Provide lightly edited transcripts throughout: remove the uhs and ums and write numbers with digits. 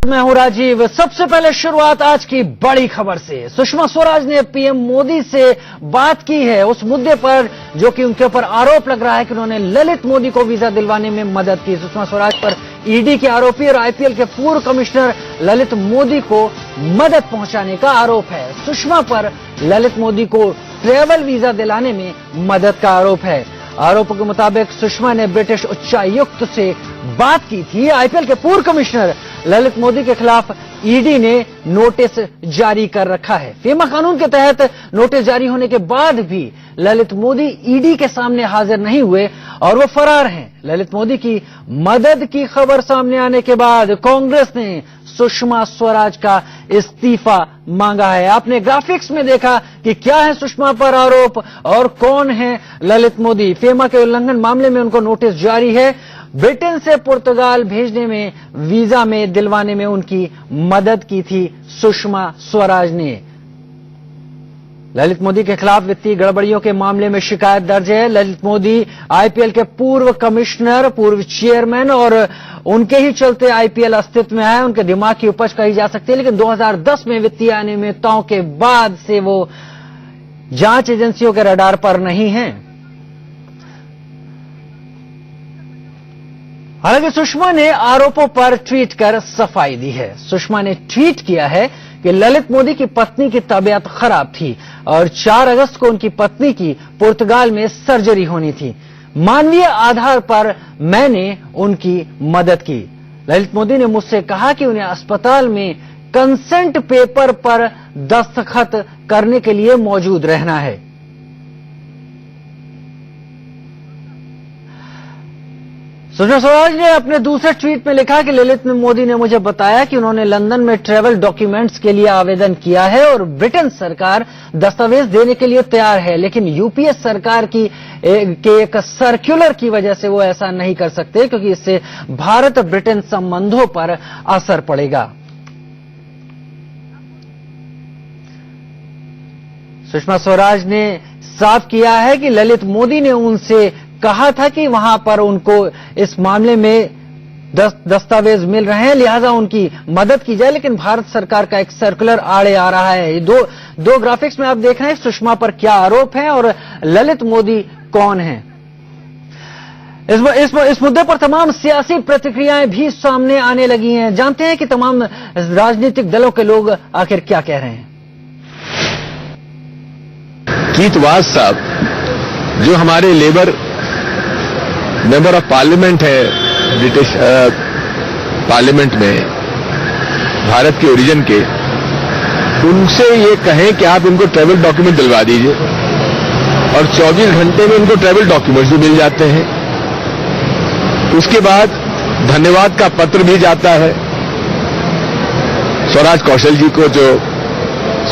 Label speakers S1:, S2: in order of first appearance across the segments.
S1: मैं हूं राजीव। सबसे पहले शुरुआत आज की बड़ी खबर से। सुषमा स्वराज ने पीएम मोदी से बात की है उस मुद्दे पर जो कि उनके ऊपर आरोप लग रहा है कि उन्होंने ललित मोदी को वीजा दिलवाने में मदद की। सुषमा स्वराज पर ईडी के आरोपी और आईपीएल के पूर्व कमिश्नर ललित मोदी को मदद पहुंचाने का आरोप है। सुषमा पर ललित मोदी को ट्रैवल वीजा दिलाने में मदद का आरोप है। आरोपों के मुताबिक सुषमा ने ब्रिटिश उच्चायुक्त से बात की थी। आईपीएल के पूर्व कमिश्नर ललित मोदी के खिलाफ ईडी ने नोटिस जारी कर रखा है। फेमा कानून के तहत नोटिस जारी होने के बाद भी ललित मोदी ईडी के सामने हाजिर नहीं हुए और वो फरार हैं। ललित मोदी की मदद की खबर सामने आने के बाद कांग्रेस ने सुषमा स्वराज का इस्तीफा मांगा है। आपने ग्राफिक्स में देखा कि क्या है सुषमा पर आरोप और कौन है ललित मोदी। फेमा के उल्लंघन मामले में उनको नोटिस जारी है। ब्रिटेन से पुर्तगाल भेजने में, वीजा में दिलवाने में उनकी मदद की थी सुषमा स्वराज ने। ललित मोदी के खिलाफ वित्तीय गड़बड़ियों के मामले में शिकायत दर्ज है। ललित मोदी आईपीएल के पूर्व कमिश्नर, पूर्व चेयरमैन और उनके ही चलते आईपीएल अस्तित्व में है। उनके दिमाग की उपज कही जा सकती है, लेकिन 2010 में वित्तीय अनियमितताओं के बाद से वो जांच एजेंसियों के रडार पर नहीं हैं। हालांकि सुषमा ने आरोपों पर ट्वीट कर सफाई दी है। सुषमा ने ट्वीट किया है कि ललित मोदी की पत्नी की तबीयत खराब थी और 4 अगस्त को उनकी पत्नी की पुर्तगाल में सर्जरी होनी थी। मानवीय आधार पर मैंने उनकी मदद की। ललित मोदी ने मुझसे कहा कि उन्हें अस्पताल में कंसेंट पेपर पर दस्तखत करने के लिए मौजूद रहना है। सुषमा स्वराज ने अपने दूसरे ट्वीट में लिखा कि ललित मोदी ने मुझे बताया कि उन्होंने लंदन में ट्रैवल डॉक्यूमेंट्स के लिए आवेदन किया है और ब्रिटेन सरकार दस्तावेज देने के लिए तैयार है, लेकिन यूपीए सरकार की एक सर्कुलर की वजह से वो ऐसा नहीं कर सकते क्योंकि इससे भारत ब्रिटेन संबंधों पर असर पड़ेगा। सुषमा स्वराज ने साफ किया है कि ललित मोदी ने उनसे कहा था कि वहां पर उनको इस मामले में दस्तावेज मिल रहे हैं, लिहाजा उनकी मदद की जाए, लेकिन भारत सरकार का एक सर्कुलर आड़े आ रहा है। दो ग्राफिक्स में आप देख रहे हैं सुषमा पर क्या आरोप है और ललित मोदी कौन है। इस मुद्दे पर तमाम सियासी प्रतिक्रियाएं भी सामने आने लगी हैं। जानते हैं कि तमाम राजनीतिक दलों के लोग आखिर क्या कह रहे हैं।
S2: कीथ वाज साहब जो हमारे लेबर मेंबर ऑफ पार्लियामेंट है ब्रिटिश पार्लियामेंट में, भारत के ओरिजिन के, उनसे ये कहें कि आप इनको ट्रैवल डॉक्यूमेंट दिलवा दीजिए और 24 घंटे में इनको ट्रैवल डॉक्यूमेंट्स भी मिल जाते हैं। उसके बाद धन्यवाद का पत्र भी जाता है स्वराज कौशल जी को जो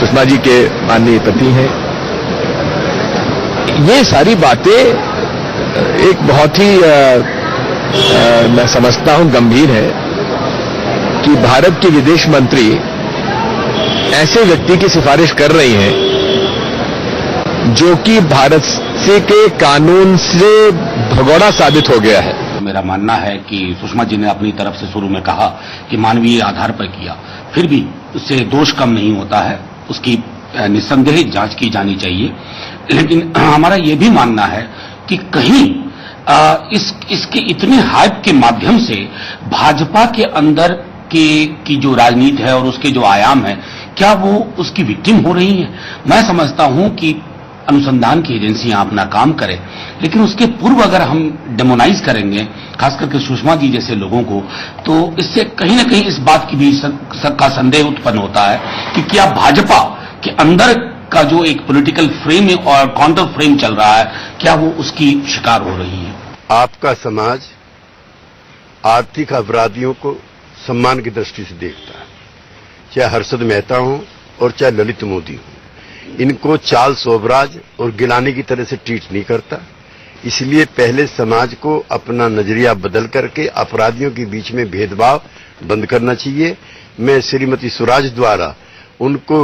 S2: सुषमा जी के माननीय पति हैं। ये सारी बातें एक बहुत ही मैं समझता हूं गंभीर है कि भारत के विदेश मंत्री ऐसे व्यक्ति की सिफारिश कर रही हैं जो कि भारत से के कानून से भगोड़ा साबित हो गया है।
S3: मेरा मानना है कि सुषमा जी ने अपनी तरफ से शुरू में कहा कि मानवीय आधार पर किया, फिर भी उससे दोष कम नहीं होता है, उसकी निस्संदेह जांच की जानी चाहिए। लेकिन हमारा यह भी मानना है कि कहीं इसके इतने हाइप के माध्यम से भाजपा के अंदर की जो राजनीति है और उसके जो आयाम है, क्या वो उसकी विक्टिम हो रही है। मैं समझता हूं कि अनुसंधान की एजेंसियां अपना काम करें, लेकिन उसके पूर्व अगर हम डेमोनाइज करेंगे खास करके सुषमा जी जैसे लोगों को, तो इससे कहीं ना कहीं इस बात की भी का संदेह उत्पन्न होता है कि क्या भाजपा के अंदर का जो एक पॉलिटिकल फ्रेम और काउंटर फ्रेम चल रहा है, क्या वो उसकी शिकार हो रही है।
S4: आपका समाज आर्थिक अपराधियों को सम्मान की दृष्टि से देखता है, चाहे हर्षद मेहता हो और चाहे ललित मोदी हो। इनको चार्ल्स शोभराज और गिलानी की तरह से ट्रीट नहीं करता। इसलिए पहले समाज को अपना नजरिया बदल करके अपराधियों के बीच में भेदभाव बंद करना चाहिए। मैं श्रीमती स्वराज द्वारा उनको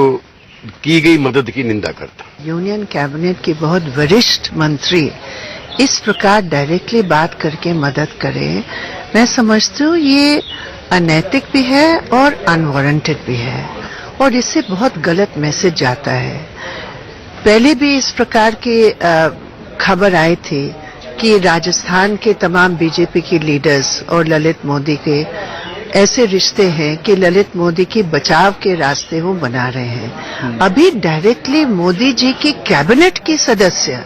S4: की गई मदद की निंदा करता हूं।
S5: यूनियन कैबिनेट के बहुत वरिष्ठ मंत्री इस प्रकार डायरेक्टली बात करके मदद करें, मैं समझती हूँ ये अनैतिक भी है और अनवारंटेड भी है, और इससे बहुत गलत मैसेज जाता है। पहले भी इस प्रकार की खबर आई थी कि राजस्थान के तमाम बीजेपी के लीडर्स और ललित मोदी के ऐसे रिश्ते हैं कि ललित मोदी की बचाव के रास्ते वो बना रहे हैं। अभी डायरेक्टली मोदी जी की कैबिनेट के सदस्य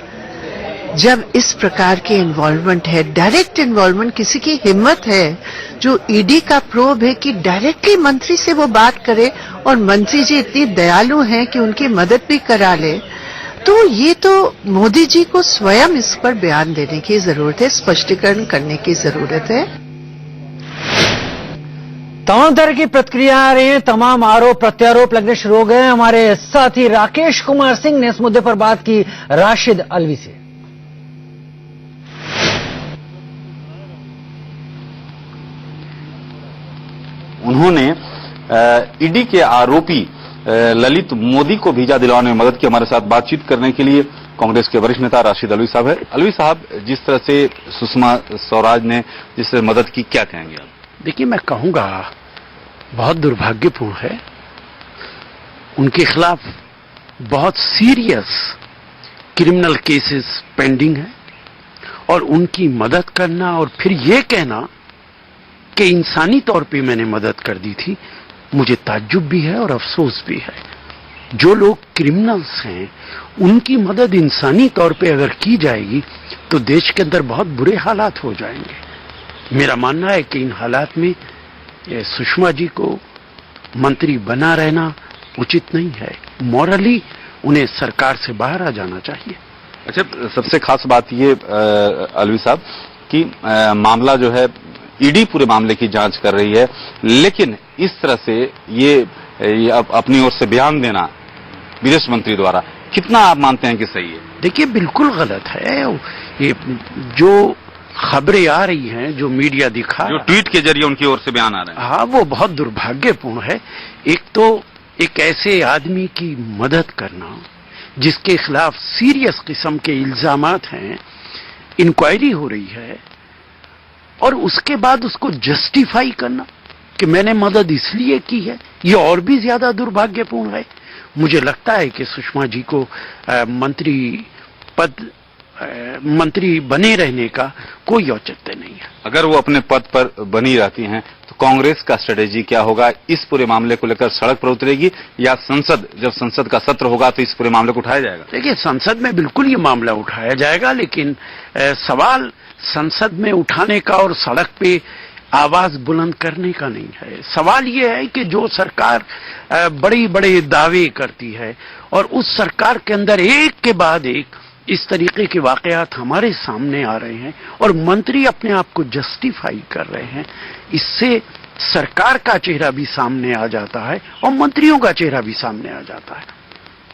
S5: जब इस प्रकार की इन्वॉल्वमेंट है, डायरेक्ट इन्वॉल्वमेंट, किसी की हिम्मत है जो ईडी का प्रोब है कि डायरेक्टली मंत्री से वो बात करे, और मंत्री जी इतनी दयालु हैं कि उनकी मदद भी करा ले, तो ये तो मोदी जी को स्वयं इस पर बयान देने की जरूरत है, स्पष्टीकरण करने की जरूरत है।
S1: तमाम तरह की प्रतिक्रिया आ रही है, तमाम आरोप प्रत्यारोप लगने शुरू हो गए। हमारे साथी राकेश कुमार सिंह ने इस मुद्दे पर बात की राशिद अलवी से।
S6: उन्होंने ईडी के आरोपी ललित मोदी को वीजा दिलवाने में मदद की। हमारे साथ बातचीत करने के लिए कांग्रेस के वरिष्ठ नेता राशिद अलवी साहब है। अलवी साहब, जिस तरह से सुषमा स्वराज ने जिस तरह मदद की, क्या कहेंगे आप?
S7: देखिए, मैं कहूंगा बहुत दुर्भाग्यपूर्ण है। उनके खिलाफ बहुत सीरियस क्रिमिनल केसेस पेंडिंग है, और उनकी मदद करना और फिर ये कहना कि इंसानी तौर पे मैंने मदद कर दी थी, मुझे ताज्जुब भी है और अफसोस भी है। जो लोग क्रिमिनल्स हैं उनकी मदद इंसानी तौर पे अगर की जाएगी तो देश के अंदर बहुत बुरे हालात हो जाएंगे। मेरा मानना है कि इन हालात में सुषमा जी को मंत्री बना रहना उचित नहीं है। मॉरली उन्हें सरकार से बाहर आ जाना चाहिए।
S6: अच्छा, सबसे खास बात ये अलवी साहब कि मामला जो है ईडी पूरे मामले की जांच कर रही है, लेकिन इस तरह से ये अपनी ओर से बयान देना विदेश मंत्री द्वारा, कितना आप मानते हैं कि सही है?
S7: देखिए, बिल्कुल गलत है। ये जो खबरें आ रही हैं, जो मीडिया दिखा,
S6: जो ट्वीट के जरिए उनकी ओर से बयान आ रहे हैं,
S7: हाँ, वो बहुत दुर्भाग्यपूर्ण है। एक तो एक ऐसे आदमी की मदद करना जिसके खिलाफ सीरियस किस्म के इल्जामात हैं, इंक्वायरी हो रही है, और उसके बाद उसको जस्टिफाई करना कि मैंने मदद इसलिए की है, ये और भी ज्यादा दुर्भाग्यपूर्ण है। मुझे लगता है कि सुषमा जी को मंत्री बने रहने का कोई औचित्य नहीं है।
S6: अगर वो अपने पद पर बनी रहती हैं तो कांग्रेस का स्ट्रेटेजी क्या होगा? इस पूरे मामले को लेकर सड़क पर उतरेगी, या जब संसद का सत्र होगा तो इस पूरे मामले को उठाया जाएगा?
S7: देखिए, संसद में बिल्कुल ये मामला उठाया जाएगा, लेकिन सवाल संसद में उठाने का और सड़क पे आवाज बुलंद करने का नहीं है। सवाल ये है कि जो सरकार बड़े बड़े दावे करती है और उस सरकार के अंदर एक के बाद एक इस तरीके के वाकयात हमारे सामने आ रहे हैं और मंत्री अपने आप को जस्टिफाई कर रहे हैं, इससे सरकार का चेहरा भी सामने आ जाता है और मंत्रियों का चेहरा भी सामने आ जाता है।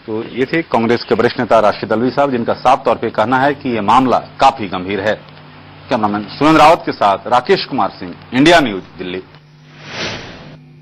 S6: तो ये थे कांग्रेस के वरिष्ठ नेता राशिद अलवी साहब, जिनका साफ तौर पर कहना है कि यह मामला काफी गंभीर है। कैमरामैन सुरेंद्र रावत के साथ राकेश कुमार सिंह, इंडिया न्यूज, दिल्ली।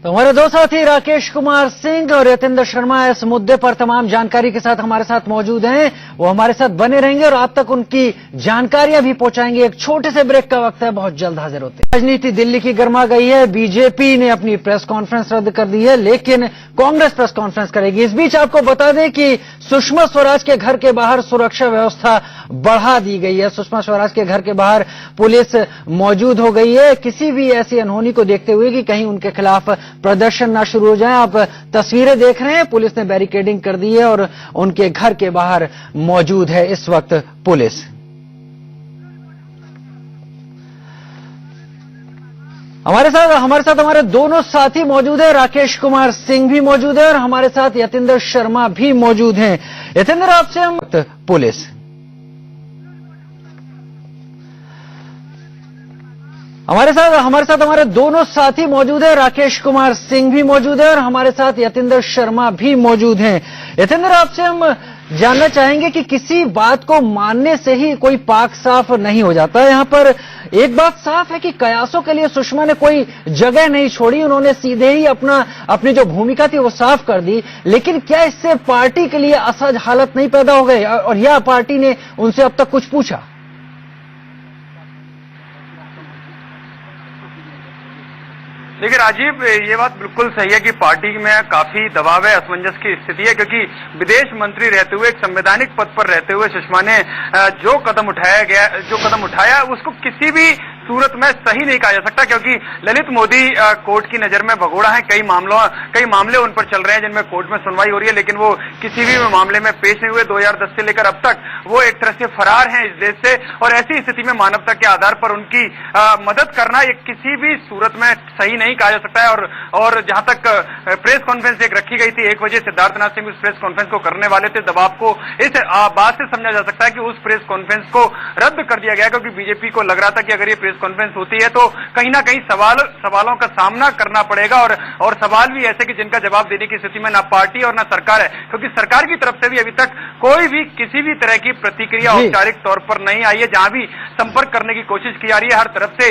S1: तो हमारे दो साथी राकेश कुमार सिंह और यतेंद्र शर्मा इस मुद्दे पर तमाम जानकारी के साथ हमारे साथ मौजूद हैं। वो हमारे साथ बने रहेंगे और आप तक उनकी जानकारियां भी पहुंचाएंगे। एक छोटे से ब्रेक का वक्त है, बहुत जल्द हाजिर होते हैं। राजनीति दिल्ली की गर्मा गई है। बीजेपी ने अपनी प्रेस कॉन्फ्रेंस रद्द कर दी है, लेकिन कांग्रेस प्रेस कॉन्फ्रेंस करेगी। इस बीच आपको बता दें कि सुषमा स्वराज के घर के बाहर सुरक्षा व्यवस्था बढ़ा दी गई है। सुषमा स्वराज के घर के बाहर पुलिस मौजूद हो गई है, किसी भी ऐसी अनहोनी को देखते हुए कि कहीं उनके खिलाफ प्रदर्शन ना शुरू हो जाए। आप तस्वीरें देख रहे हैं, पुलिस ने बैरिकेडिंग कर दी है और उनके घर के बाहर मौजूद है इस वक्त पुलिस। हमारे साथ हमारे दोनों साथी मौजूद हैं। राकेश कुमार सिंह भी मौजूद है और हमारे साथ यतेंद्र शर्मा भी मौजूद हैं। यतेंद्र, आपसे हम पुलिस हमारे साथ हमारे दोनों साथी मौजूद हैं। राकेश कुमार सिंह भी मौजूद है और हमारे साथ यतेंद्र शर्मा भी मौजूद हैं। यतेंद्र, आपसे हम जानना चाहेंगे कि किसी बात को मानने से ही कोई पाक साफ नहीं हो जाता है। यहाँ पर एक बात साफ है कि कयासों के लिए सुषमा ने कोई जगह नहीं छोड़ी, उन्होंने सीधे ही अपनी जो भूमिका थी वो साफ कर दी। लेकिन क्या इससे पार्टी के लिए असहज हालत नहीं पैदा हो गई, और यह पार्टी ने उनसे अब तक कुछ पूछा?
S8: देखिए राजीव, ये बात बिल्कुल सही है कि पार्टी में काफी दबाव है, असमंजस की स्थिति है, क्योंकि विदेश मंत्री रहते हुए, एक संवैधानिक पद पर रहते हुए सुषमा ने जो कदम उठाया उसको किसी भी सूरत में सही नहीं कहा जा सकता, क्योंकि ललित मोदी कोर्ट की नजर में भगोड़ा है। कई मामले उन पर चल रहे हैं जिनमें कोर्ट में सुनवाई हो रही है, लेकिन वो किसी भी मामले में पेश नहीं हुए। 2010 से लेकर अब तक वो एक तरह से फरार हैं इस देश से, और ऐसी स्थिति में मानवता के आधार पर उनकी मदद करना ये किसी भी सूरत में सही नहीं कहा जा सकता है। और जहां तक प्रेस कॉन्फ्रेंस एक रखी गई थी 1 बजे, सिद्धार्थनाथ सिंह उस प्रेस कॉन्फ्रेंस को करने वाले थे। दबाव को इस बात से समझा जा सकता है कि उस प्रेस कॉन्फ्रेंस को रद्द कर दिया गया, क्योंकि बीजेपी को लग रहा था कि अगर ये प्रेस कॉन्फ्रेंस होती है तो कहीं ना कहीं सवालों का सामना करना पड़ेगा, और सवाल भी ऐसे कि जिनका जवाब देने की स्थिति में ना पार्टी और ना सरकार है, क्योंकि सरकार की तरफ से भी अभी तक कोई भी किसी भी तरह की प्रतिक्रिया औपचारिक तौर पर नहीं आई है। जहां भी संपर्क करने की कोशिश की जा रही है, हर तरफ से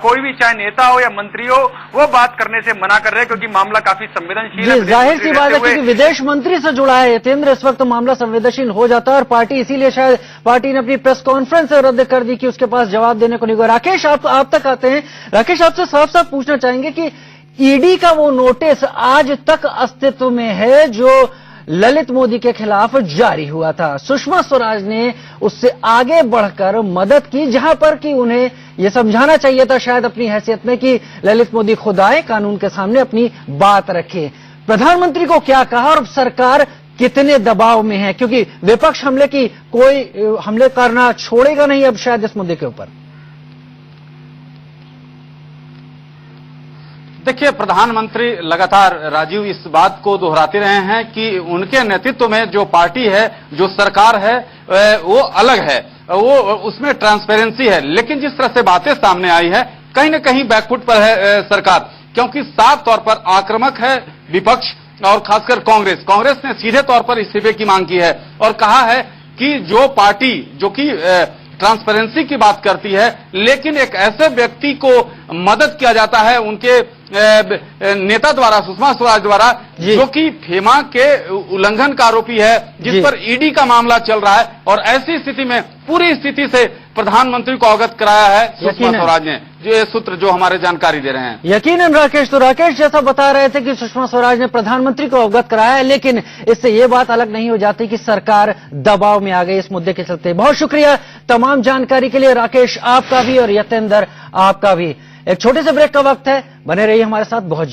S8: कोई भी चाहे नेता हो या मंत्री हो, वो बात करने से मना कर रहे हैं, क्योंकि मामला काफी संवेदनशील है।
S1: जाहिर सी बात है, क्योंकि विदेश मंत्री से जुड़ा है यतेंद्र, इस वक्त मामला संवेदनशील हो जाता है, और पार्टी इसीलिए शायद पार्टी ने अपनी प्रेस कॉन्फ्रेंस रद्द कर दी कि उसके पास जवाब देने को नहीं हुआ। राकेश, आप तक आते हैं। राकेश, आपसे साफ साफ पूछना चाहेंगे कि ईडी का वो नोटिस आज तक अस्तित्व में है जो ललित मोदी के खिलाफ जारी हुआ था। सुषमा स्वराज ने उससे आगे बढ़कर मदद की, जहां पर कि उन्हें यह समझाना चाहिए था शायद अपनी हैसियत में कि ललित मोदी खुद आए, कानून के सामने अपनी बात रखे। प्रधानमंत्री को क्या कहा और सरकार कितने दबाव में है, क्योंकि विपक्ष हमले करना छोड़ेगा नहीं अब शायद इस मुद्दे के ऊपर।
S6: देखिए, प्रधानमंत्री लगातार राजीव इस बात को दोहराते रहे हैं कि उनके नेतृत्व में जो पार्टी है, जो सरकार है, वो अलग है, वो उसमें ट्रांसपेरेंसी है। लेकिन जिस तरह से बातें सामने आई है, कहीं न कहीं बैकफुट पर है सरकार, क्योंकि साफ तौर पर आक्रामक है विपक्ष और खासकर कांग्रेस ने सीधे तौर पर इस्तीफे की मांग की है और कहा है कि जो पार्टी जो कि ट्रांसपेरेंसी की बात करती है, लेकिन एक ऐसे व्यक्ति को मदद किया जाता है उनके नेता द्वारा, सुषमा स्वराज द्वारा, जो कि फेमा के उल्लंघन का आरोपी है, जिस पर ईडी का मामला चल रहा है, और ऐसी स्थिति में पूरी स्थिति से प्रधानमंत्री को अवगत कराया है सुषमा स्वराज ने। ये सूत्र जो हमारे जानकारी दे रहे हैं।
S1: यकीनन राकेश, तो राकेश जैसा बता रहे थे कि सुषमा स्वराज ने प्रधानमंत्री को अवगत कराया है, लेकिन इससे ये बात अलग नहीं हो जाती कि सरकार दबाव में आ गई इस मुद्दे के चलते। बहुत शुक्रिया तमाम जानकारी के लिए राकेश, आपका भी, और यतेंद्र आपका भी। एक छोटे से ब्रेक का वक्त है, बने रहिए हमारे साथ। बहुत